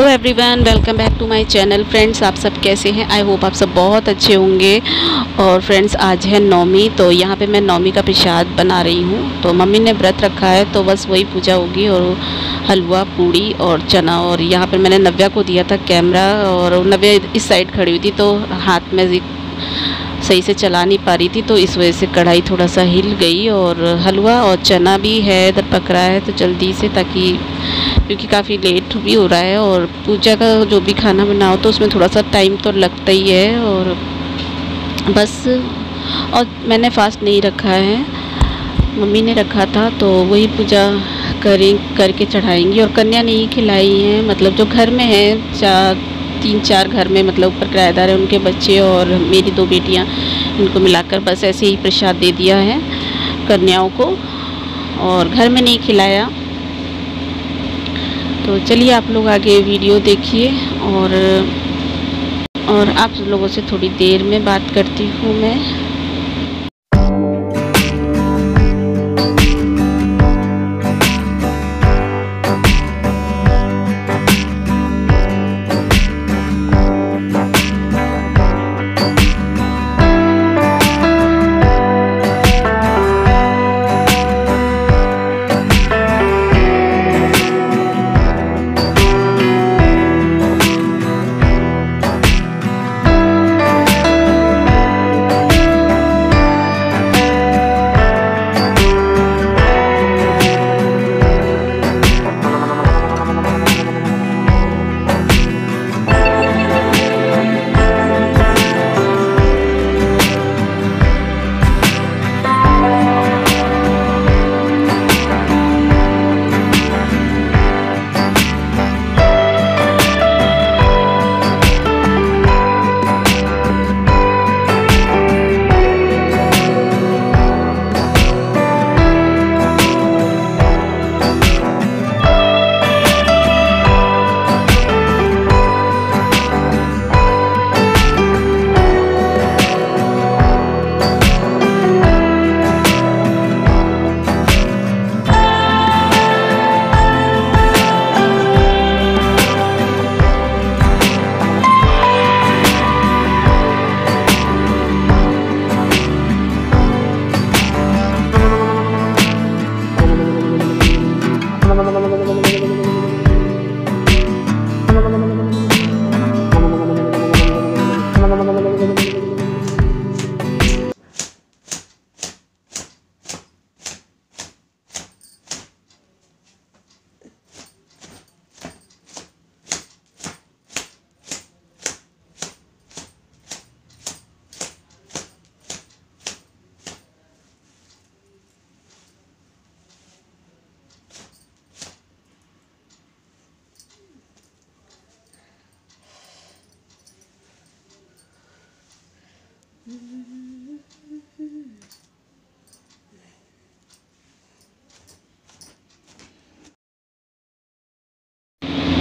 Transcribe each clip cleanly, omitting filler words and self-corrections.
Hello everyone, welcome back to my channel. Friends, आप सब कैसे हैं? आई होप आप सब बहुत अच्छे होंगे। और फ्रेंड्स, आज है नौमी, तो यहाँ पे मैं नौमी का प्रसाद बना रही हूँ। तो मम्मी ने व्रत रखा है, तो बस वही पूजा होगी। और हलवा, पूड़ी और चना। और यहाँ पर मैंने नव्या को दिया था कैमरा, और नव्या इस साइड खड़ी हुई थी, तो हाथ में सही से चला नहीं पा रही थी, तो इस वजह से कढ़ाई थोड़ा सा हिल गई। और हलवा और चना भी है इधर पक रहा है, तो जल्दी से, ताकि क्योंकि काफ़ी लेट भी हो रहा है। और पूजा का जो भी खाना बनाओ तो उसमें थोड़ा सा टाइम तो लगता ही है। और बस, और मैंने फास्ट नहीं रखा है, मम्मी ने रखा था, तो वही पूजा करके चढ़ाएंगी। और कन्या नहीं खिलाई है, मतलब जो घर में है, 3-4 घर में, मतलब ऊपर किराएदार है, उनके बच्चे और मेरी 2 बेटियां, इनको मिलाकर बस ऐसे ही प्रसाद दे दिया है कन्याओं को, और घर में नहीं खिलाया। तो चलिए आप लोग आगे वीडियो देखिए, और आप लोगों से थोड़ी देर में बात करती हूँ मैं।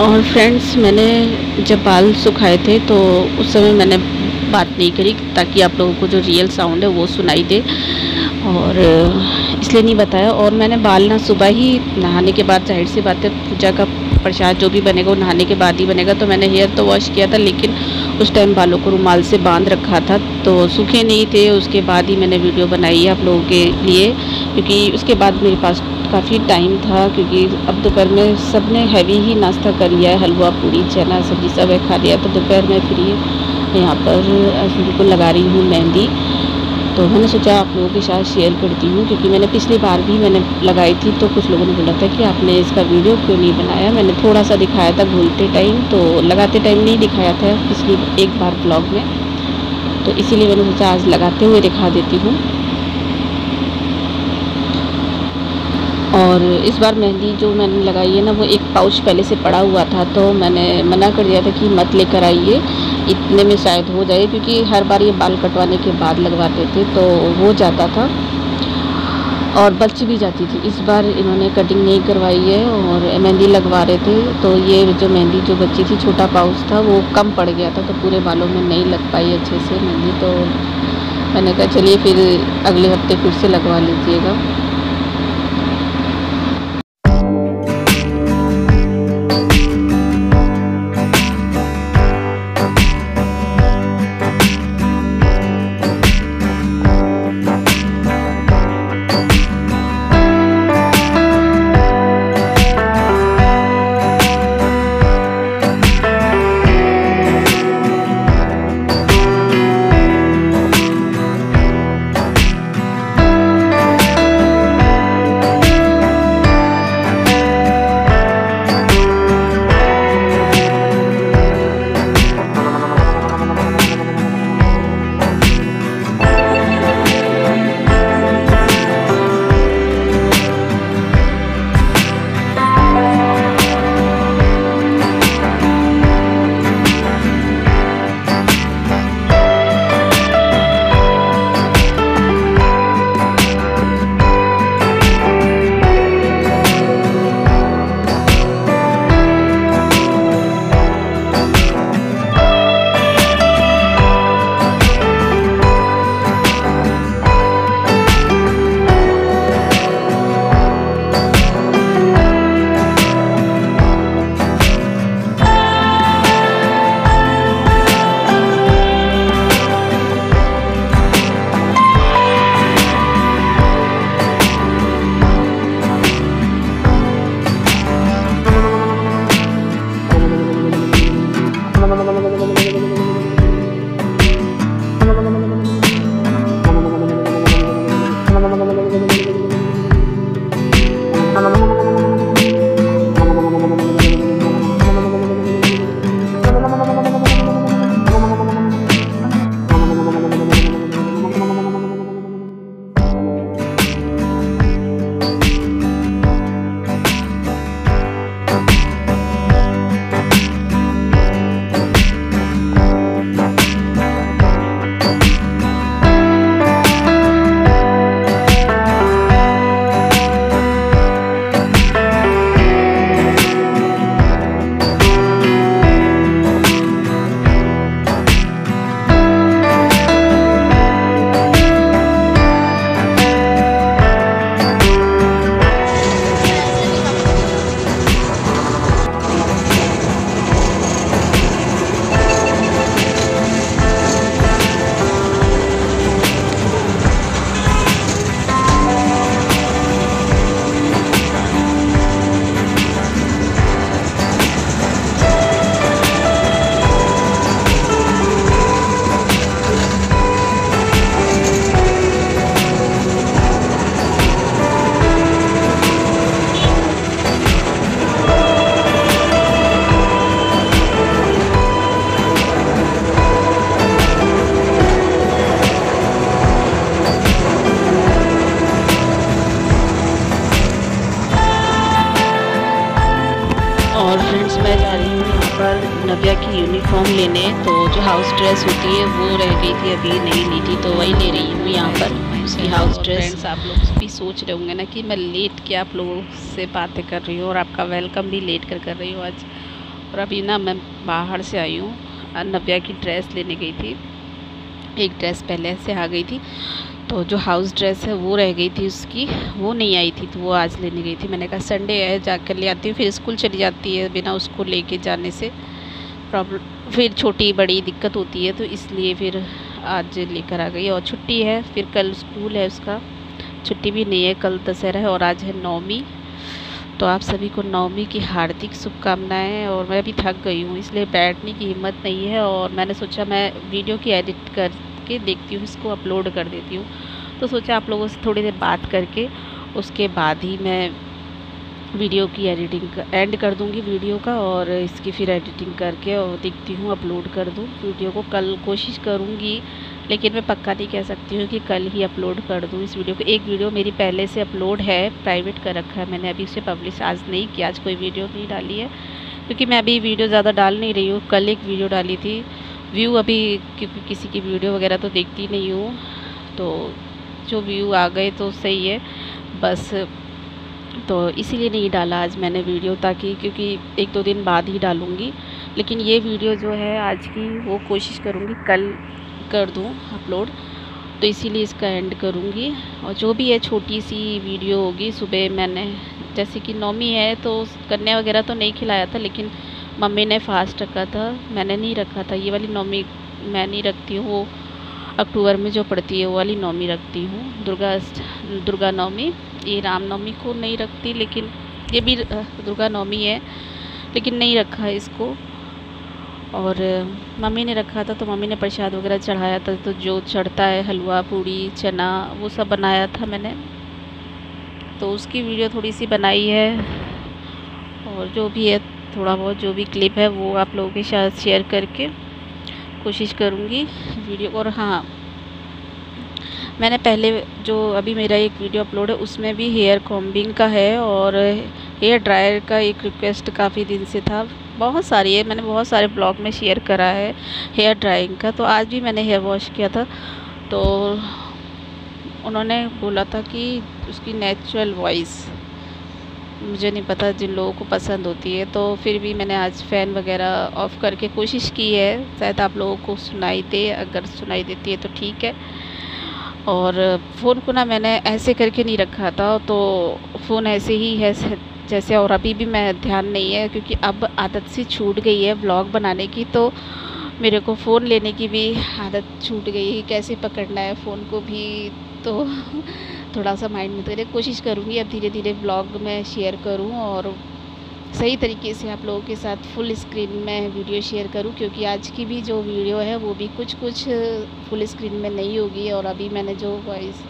और फ्रेंड्स, मैंने जब बाल सुखाए थे तो उस समय मैंने बात नहीं करी, ताकि आप लोगों को जो रियल साउंड है वो सुनाई दे, और इसलिए नहीं बताया। और मैंने बाल ना सुबह ही नहाने के बाद, जाहिर सी बात है पूजा का प्रसाद जो भी बनेगा वो नहाने के बाद ही बनेगा, तो मैंने हेयर तो वॉश किया था, लेकिन उस टाइम बालों को रुमाल से बांध रखा था, तो सूखे नहीं थे। उसके बाद ही मैंने वीडियो बनाई है आप लोगों के लिए, क्योंकि उसके बाद मेरे पास काफ़ी टाइम था, क्योंकि अब दोपहर में सब ने हैवी ही नाश्ता कर लिया है, हलवा, पूड़ी, चना, सब्जी सब है खा लिया, तो दोपहर में फ्री यहाँ पर उनको लगा रही हूँ मेहंदी। तो मैंने सोचा आप लोगों के साथ शेयर करती हूँ, क्योंकि मैंने पिछली बार भी मैंने लगाई थी, तो कुछ लोगों ने बोला था कि आपने इसका वीडियो क्यों नहीं बनाया। मैंने थोड़ा सा दिखाया था घूमते टाइम, तो लगाते टाइम नहीं दिखाया था पिछली एक बार ब्लॉग में, तो इसीलिए मैंने सोचा आज लगाते हुए दिखा देती हूँ। और इस बार मेहंदी जो मैंने लगाई है ना, वो एक पाउच पहले से पड़ा हुआ था, तो मैंने मना कर दिया था कि मत लेकर आइए, इतने में शायद हो जाए, क्योंकि हर बार ये बाल कटवाने के बाद लगवाते थे तो हो जाता था और बच भी जाती थी। इस बार इन्होंने कटिंग नहीं करवाई है और मेहंदी लगवा रहे थे, तो ये जो मेहंदी जो बची थी, छोटा पाउच था, वो कम पड़ गया था, तो पूरे बालों में नहीं लग पाई अच्छे से मेहंदी। तो मैंने कहा चलिए फिर अगले हफ्ते फिर से लगवा लीजिएगा। और फ्रेंड्स मैं जा रही हूँ यहाँ पर नव्या की यूनिफॉर्म लेने। तो जो हाउस ड्रेस होती है वो रह गई थी, अभी नहीं ली थी, तो वही ले रही हूँ यहाँ पर उसकी हाउस ड्रेस। फ्रेंड्स आप लोग भी सोच रहे होंगे ना कि मैं लेट के आप लोगों से बातें कर रही हूँ और आपका वेलकम भी लेट कर रही हूँ आज। और अभी ना मैं बाहर से आई हूँ, नव्या की ड्रेस लेने गई थी। एक ड्रेस पहले से आ गई थी, तो जो हाउस ड्रेस है वो रह गई थी उसकी, वो नहीं आई थी, तो वो आज लेने गई थी। मैंने कहा संडे है जाकर ले आती हूँ, फिर स्कूल चली जाती है, बिना उसको लेके जाने से प्रॉब्लम, फिर छोटी बड़ी दिक्कत होती है, तो इसलिए फिर आज लेकर आ गई। और छुट्टी है, फिर कल स्कूल है उसका, छुट्टी भी नहीं है, कल दशहरा है और आज है नवमी। तो आप सभी को नवमी की हार्दिक शुभकामनाएं। और मैं अभी थक गई हूँ, इसलिए बैठने की हिम्मत नहीं है, और मैंने सोचा मैं वीडियो की एडिट करके देखती हूँ, इसको अपलोड कर देती हूँ। तो सोचा आप लोगों से थोड़ी देर बात करके उसके बाद ही मैं वीडियो की एडिटिंग एंड कर दूँगी वीडियो का, और इसकी फिर एडिटिंग करके और देखती हूँ अपलोड कर दूँ वीडियो को। कल कोशिश करूँगी, लेकिन मैं पक्का नहीं कह सकती हूँ कि कल ही अपलोड कर दूँ इस वीडियो को। एक वीडियो मेरी पहले से अपलोड है, प्राइवेट कर रखा है मैंने, अभी उसे पब्लिश आज नहीं किया, आज कोई वीडियो नहीं डाली है, क्योंकि मैं अभी वीडियो ज़्यादा डाल नहीं रही हूँ। कल एक वीडियो डाली थी, व्यू अभी क्योंकि किसी की वीडियो वगैरह तो देखती नहीं हूँ, तो जो व्यू आ गए तो सही है बस, तो इसीलिए नहीं डाला आज मैंने वीडियो, ताकि क्योंकि 1-2 दिन बाद ही डालूँगी। लेकिन ये वीडियो जो है आज की, वो कोशिश करूँगी कल कर दूँ अपलोड, तो इसीलिए इसका एंड करूँगी। और जो भी है छोटी सी वीडियो होगी। सुबह मैंने, जैसे कि नवमी है तो कन्या वगैरह तो नहीं खिलाया था, लेकिन मम्मी ने फास्ट रखा था, मैंने नहीं रखा था। ये वाली नवमी मैं नहीं रखती हूँ, वो अक्टूबर में जो पड़ती है वो वाली नवमी रखती हूँ, दुर्गा नवमी। ये राम नवमी को नहीं रखती, लेकिन ये भी दुर्गा नवमी है, लेकिन नहीं रखा है इसको। और मम्मी ने रखा था, तो मम्मी ने प्रसाद वगैरह चढ़ाया था, तो जो चढ़ता है हलवा पूड़ी चना वो सब बनाया था मैंने, तो उसकी वीडियो थोड़ी सी बनाई है। और जो भी है थोड़ा बहुत जो भी क्लिप है वो आप लोगों के साथ शेयर करके कोशिश करूँगी वीडियो। और हाँ, मैंने पहले जो अभी मेरा एक वीडियो अपलोड है उसमें भी हेयर कॉम्बिंग का है, और हेयर ड्रायर का एक रिक्वेस्ट काफ़ी दिन से था, बहुत सारी है, मैंने बहुत सारे ब्लॉग में शेयर करा है हेयर ड्राइंग का। तो आज भी मैंने हेयर वॉश किया था, तो उन्होंने बोला था कि उसकी नेचुरल वॉइस मुझे नहीं पता जिन लोगों को पसंद होती है, तो फिर भी मैंने आज फ़ैन वगैरह ऑफ़ करके कोशिश की है, शायद आप लोगों को सुनाई दे, अगर सुनाई देती है तो ठीक है। और फ़ोन को ना मैंने ऐसे करके नहीं रखा था, तो फ़ोन ऐसे ही है जैसे, और अभी भी मैं ध्यान नहीं है, क्योंकि अब आदत सी छूट गई है व्लॉग बनाने की, तो मेरे को फ़ोन लेने की भी आदत छूट गई है, कैसे पकड़ना है फ़ोन को भी, तो थोड़ा सा माइंड में तो कोशिश करूँगी अब धीरे धीरे व्लॉग में शेयर करूँ, और सही तरीके से आप लोगों के साथ फुल स्क्रीन में वीडियो शेयर करूं, क्योंकि आज की भी जो वीडियो है वो भी कुछ फुल स्क्रीन में नहीं होगी, और अभी मैंने जो वॉइस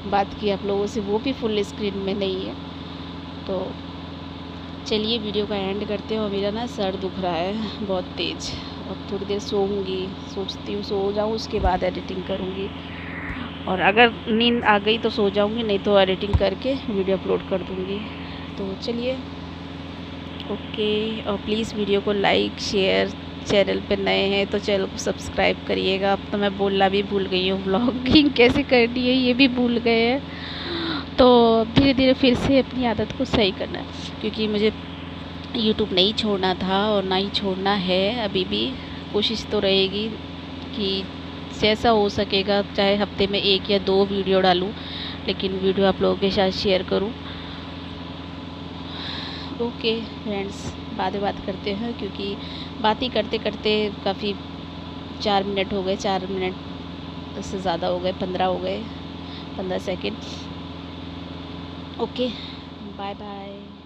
बात की आप लोगों से वो भी फुल स्क्रीन में नहीं है। तो चलिए वीडियो का एंड करते हैं। और मेरा ना सर दुख रहा है बहुत तेज़, और थोड़ी देर सोऊंगी, सोचती हूँ सो जाऊँ, उसके बाद एडिटिंग करूँगी, और अगर नींद आ गई तो सो जाऊँगी, नहीं तो एडिटिंग करके वीडियो अपलोड कर दूँगी। तो चलिए ओके, और प्लीज़ वीडियो को लाइक शेयर, चैनल पे नए हैं तो चैनल को सब्सक्राइब करिएगा। अब तो मैं बोलना भी भूल गई हूँ, व्लॉगिंग कैसे करनी है ये भी भूल गए हैं, तो धीरे धीरे फिर से अपनी आदत को सही करना है, क्योंकि मुझे यूट्यूब नहीं छोड़ना था और ना ही छोड़ना है। अभी भी कोशिश तो रहेगी कि जैसा हो सकेगा, चाहे हफ्ते में 1 या 2 वीडियो डालूँ, लेकिन वीडियो आप लोगों के साथ शेयर करूँ। ओके फ्रेंड्स, बाद में बात करते हैं, क्योंकि बात ही करते करते काफ़ी 4 मिनट हो गए, 4 मिनट से ज़्यादा हो गए, 15 हो गए, 15 सेकंड। Okay, bye bye.